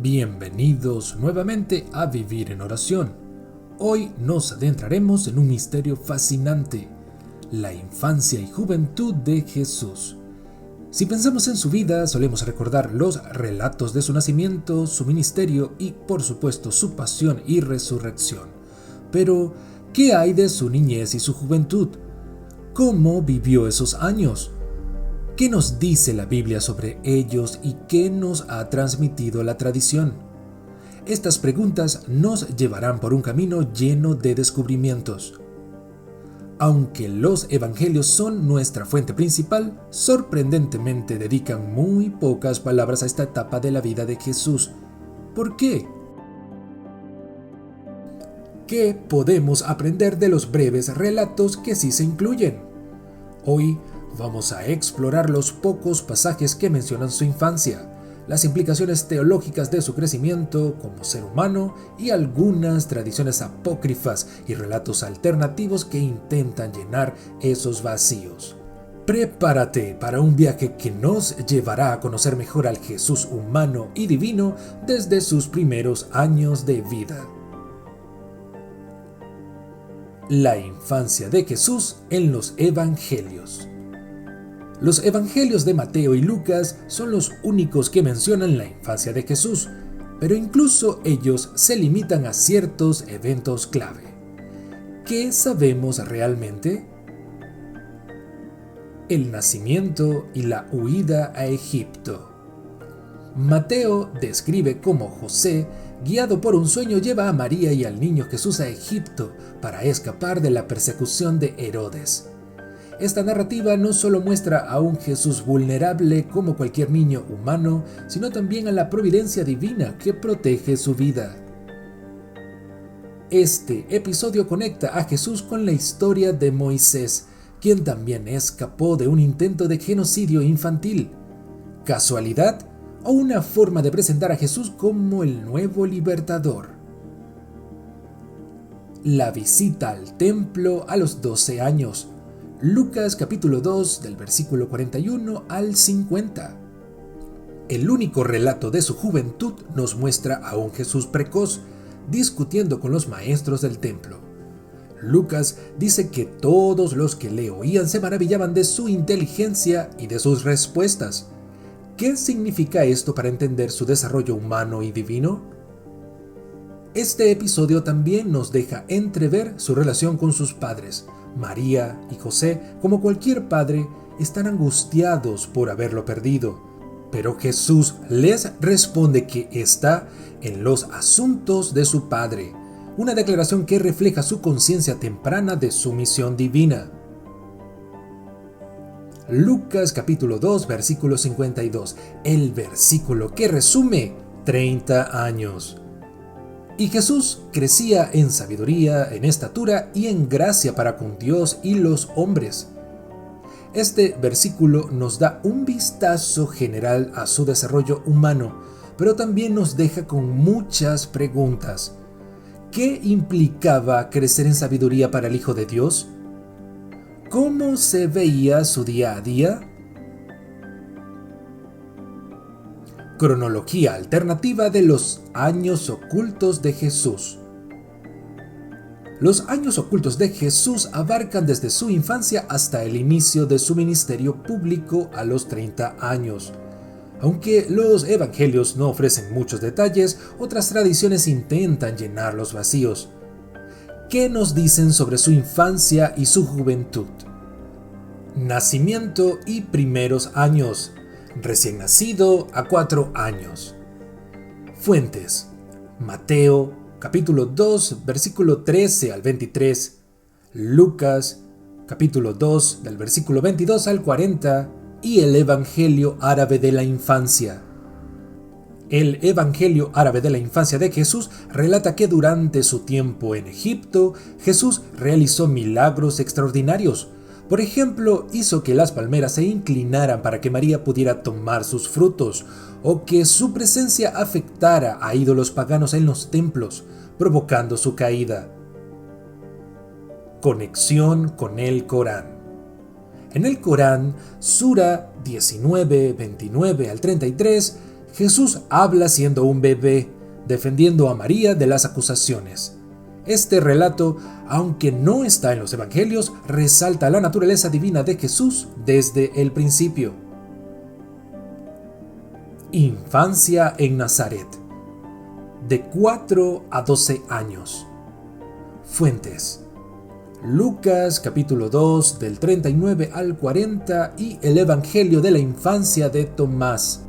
Bienvenidos nuevamente a Vivir en Oración. Hoy nos adentraremos en un misterio fascinante, la infancia y juventud de Jesús. Si pensamos en su vida, solemos recordar los relatos de su nacimiento, su ministerio y, por supuesto, su pasión y resurrección. Pero, ¿qué hay de su niñez y su juventud? ¿Cómo vivió esos años? ¿Qué nos dice la Biblia sobre ellos y qué nos ha transmitido la tradición? Estas preguntas nos llevarán por un camino lleno de descubrimientos. Aunque los evangelios son nuestra fuente principal, sorprendentemente dedican muy pocas palabras a esta etapa de la vida de Jesús. ¿Por qué? ¿Qué podemos aprender de los breves relatos que sí se incluyen? Hoy vamos a explorar los pocos pasajes que mencionan su infancia, las implicaciones teológicas de su crecimiento como ser humano y algunas tradiciones apócrifas y relatos alternativos que intentan llenar esos vacíos. Prepárate para un viaje que nos llevará a conocer mejor al Jesús humano y divino desde sus primeros años de vida. La infancia de Jesús en los Evangelios. Los Evangelios de Mateo y Lucas son los únicos que mencionan la infancia de Jesús, pero incluso ellos se limitan a ciertos eventos clave. ¿Qué sabemos realmente? El nacimiento y la huida a Egipto. Mateo describe cómo José, guiado por un sueño, lleva a María y al niño Jesús a Egipto para escapar de la persecución de Herodes. Esta narrativa no solo muestra a un Jesús vulnerable como cualquier niño humano, sino también a la providencia divina que protege su vida. Este episodio conecta a Jesús con la historia de Moisés, quien también escapó de un intento de genocidio infantil. ¿Casualidad o una forma de presentar a Jesús como el nuevo libertador? La visita al templo a los 12 años. Lucas capítulo 2 del versículo 41 al 50. El único relato de su juventud nos muestra a un Jesús precoz, discutiendo con los maestros del templo. Lucas dice que todos los que le oían se maravillaban de su inteligencia y de sus respuestas. ¿Qué significa esto para entender su desarrollo humano y divino? Este episodio también nos deja entrever su relación con sus padres. María y José, como cualquier padre, están angustiados por haberlo perdido, pero Jesús les responde que está en los asuntos de su Padre, una declaración que refleja su conciencia temprana de su misión divina. Lucas capítulo 2, versículo 52, el versículo que resume 30 años. Y Jesús crecía en sabiduría, en estatura y en gracia para con Dios y los hombres. Este versículo nos da un vistazo general a su desarrollo humano, pero también nos deja con muchas preguntas. ¿Qué implicaba crecer en sabiduría para el Hijo de Dios? ¿Cómo se veía su día a día? Cronología alternativa de los años ocultos de Jesús. Los años ocultos de Jesús abarcan desde su infancia hasta el inicio de su ministerio público a los 30 años. Aunque los evangelios no ofrecen muchos detalles, otras tradiciones intentan llenar los vacíos. ¿Qué nos dicen sobre su infancia y su juventud? Nacimiento y primeros años. Recién nacido a 4 años. Fuentes: Mateo, capítulo 2, versículo 13 al 23. Lucas, capítulo 2, del versículo 22 al 40. Y el Evangelio árabe de la infancia. El Evangelio árabe de la infancia de Jesús relata que durante su tiempo en Egipto, Jesús realizó milagros extraordinarios. Por ejemplo, hizo que las palmeras se inclinaran para que María pudiera tomar sus frutos, o que su presencia afectara a ídolos paganos en los templos, provocando su caída. Conexión con el Corán. En el Corán, Sura 19, 29 al 33, Jesús habla siendo un bebé, defendiendo a María de las acusaciones. Este relato, aunque no está en los evangelios, resalta la naturaleza divina de Jesús desde el principio. Infancia en Nazaret. De 4 a 12 años. Fuentes: Lucas capítulo 2 del 39 al 40 y el Evangelio de la infancia de Tomás.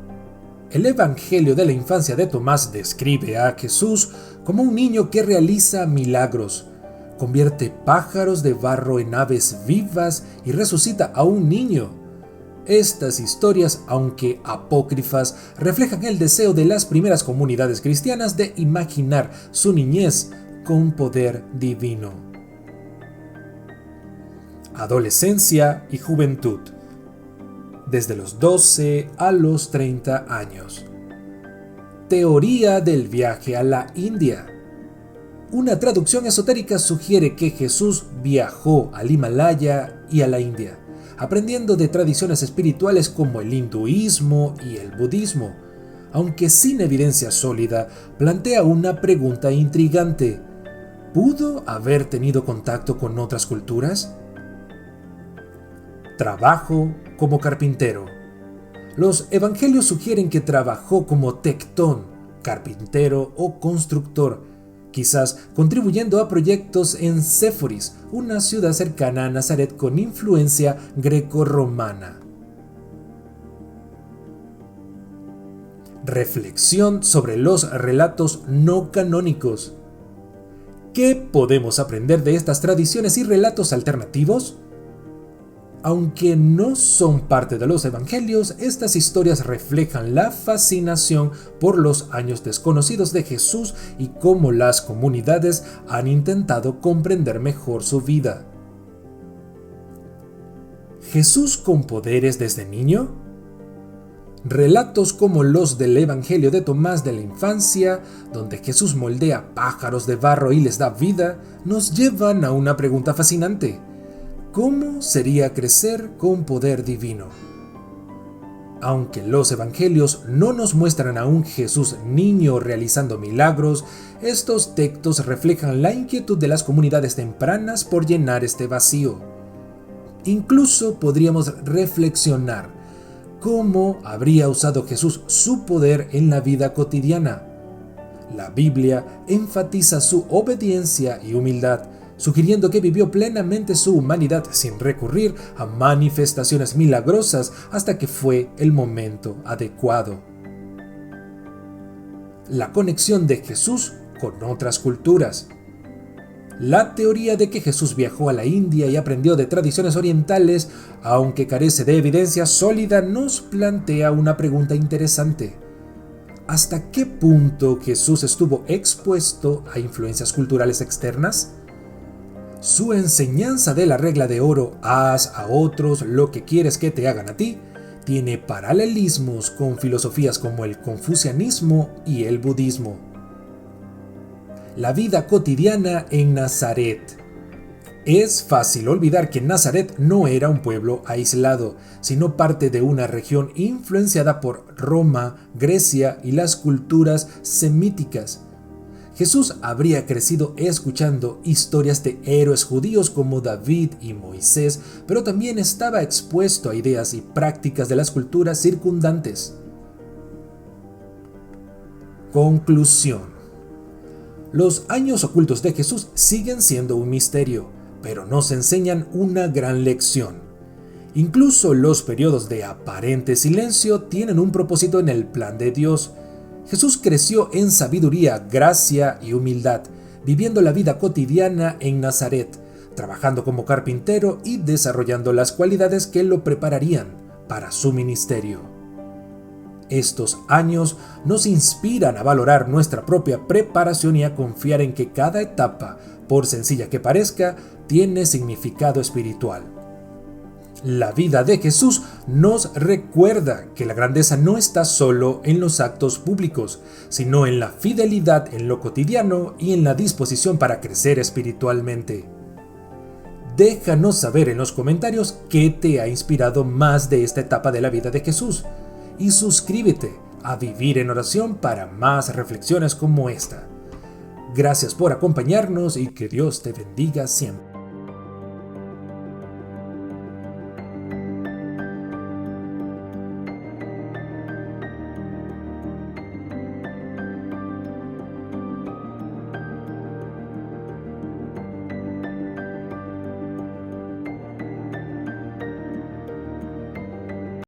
El Evangelio de la infancia de Tomás describe a Jesús como un niño que realiza milagros, convierte pájaros de barro en aves vivas y resucita a un niño. Estas historias, aunque apócrifas, reflejan el deseo de las primeras comunidades cristianas de imaginar su niñez con poder divino. Adolescencia y juventud. Desde los 12 a los 30 años. Teoría del viaje a la India. Una traducción esotérica sugiere que Jesús viajó al Himalaya y a la India, aprendiendo de tradiciones espirituales como el hinduismo y el budismo, aunque sin evidencia sólida, plantea una pregunta intrigante. ¿Pudo haber tenido contacto con otras culturas? Trabajo como carpintero. Los evangelios sugieren que trabajó como tectón, carpintero o constructor, quizás contribuyendo a proyectos en Séforis, una ciudad cercana a Nazaret con influencia greco-romana. Reflexión sobre los relatos no canónicos. ¿Qué podemos aprender de estas tradiciones y relatos alternativos? Aunque no son parte de los evangelios, estas historias reflejan la fascinación por los años desconocidos de Jesús y cómo las comunidades han intentado comprender mejor su vida. ¿Jesús con poderes desde niño? Relatos como los del Evangelio de Tomás de la infancia, donde Jesús moldea pájaros de barro y les da vida, nos llevan a una pregunta fascinante. ¿Cómo sería crecer con poder divino? Aunque los evangelios no nos muestran a un Jesús niño realizando milagros, estos textos reflejan la inquietud de las comunidades tempranas por llenar este vacío. Incluso podríamos reflexionar cómo habría usado Jesús su poder en la vida cotidiana. La Biblia enfatiza su obediencia y humildad, sugiriendo que vivió plenamente su humanidad sin recurrir a manifestaciones milagrosas hasta que fue el momento adecuado. La conexión de Jesús con otras culturas. La teoría de que Jesús viajó a la India y aprendió de tradiciones orientales, aunque carece de evidencia sólida, nos plantea una pregunta interesante. ¿Hasta qué punto Jesús estuvo expuesto a influencias culturales externas? Su enseñanza de la regla de oro, haz a otros lo que quieres que te hagan a ti, tiene paralelismos con filosofías como el confucianismo y el budismo. La vida cotidiana en Nazaret. Es fácil olvidar que Nazaret no era un pueblo aislado, sino parte de una región influenciada por Roma, Grecia y las culturas semíticas. Jesús habría crecido escuchando historias de héroes judíos como David y Moisés, pero también estaba expuesto a ideas y prácticas de las culturas circundantes. Conclusión. Los años ocultos de Jesús siguen siendo un misterio, pero nos enseñan una gran lección. Incluso los periodos de aparente silencio tienen un propósito en el plan de Dios. Jesús creció en sabiduría, gracia y humildad, viviendo la vida cotidiana en Nazaret, trabajando como carpintero y desarrollando las cualidades que lo prepararían para su ministerio. Estos años nos inspiran a valorar nuestra propia preparación y a confiar en que cada etapa, por sencilla que parezca, tiene significado espiritual. La vida de Jesús nos recuerda que la grandeza no está solo en los actos públicos, sino en la fidelidad en lo cotidiano y en la disposición para crecer espiritualmente. Déjanos saber en los comentarios qué te ha inspirado más de esta etapa de la vida de Jesús y suscríbete a Vivir en Oración para más reflexiones como esta. Gracias por acompañarnos y que Dios te bendiga siempre.